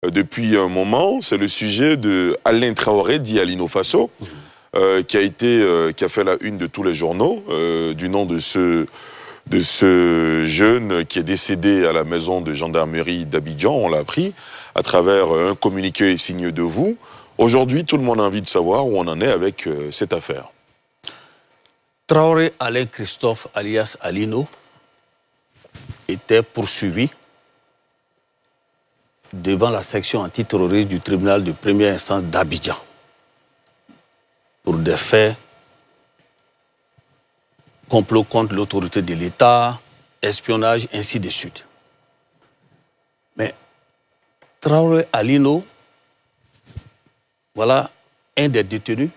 depuis un moment. C'est le sujet de Alain Traoré, dit Alino Faso, qui a fait la une de tous les journaux, du nom de ce jeune qui est décédé à la maison de gendarmerie d'Abidjan, on l'a appris, à travers un communiqué signé de vous. Aujourd'hui, tout le monde a envie de savoir où on en est avec cette affaire. Traoré Alain Christophe, alias Alino, était poursuivi devant la section antiterroriste du tribunal de première instance d'Abidjan pour des faits complot contre l'autorité de l'État, espionnage, ainsi de suite. Mais Traoré Alino, voilà un des détenus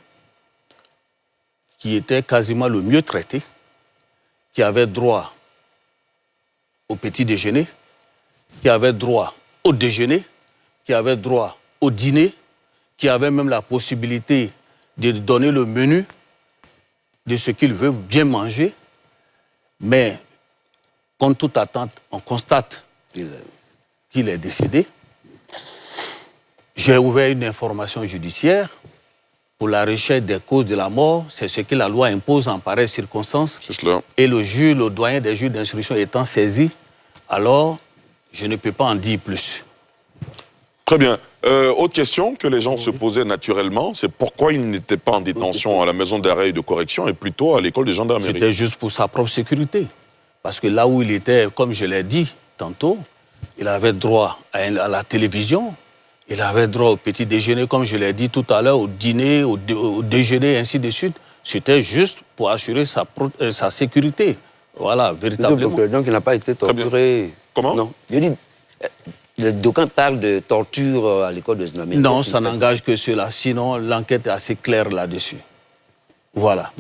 qui était quasiment le mieux traité, qui avait droit au petit déjeuner, qui avait droit au déjeuner, qui avait droit au dîner, qui avait même la possibilité de donner le menu de ce qu'il veut bien manger. Mais, contre toute attente, on constate qu'il est décédé. J'ai ouvert une information judiciaire pour la recherche des causes de la mort. C'est ce que la loi impose en pareille circonstance. C'est cela. Et le juge, le doyen des juges d'instruction étant saisi, alors je ne peux pas en dire plus. Très bien. Autre question que les gens se posaient naturellement, c'est pourquoi il n'était pas en détention à la maison d'arrêt et de correction et plutôt à l'école de gendarmerie. C'était juste pour sa propre sécurité. Parce que là où il était, comme je l'ai dit tantôt, il avait droit à la télévision, il avait droit au petit déjeuner, comme je l'ai dit tout à l'heure, au dîner, au déjeuner, ainsi de suite. C'était juste pour assurer sa sécurité. Voilà, véritablement. Donc il n'a pas été torturé. Comment? Non. Je dis, d'aucuns parlent de torture à l'école de gendarmerie. Non, ça n'engage que cela. Sinon, l'enquête est assez claire là-dessus. Voilà.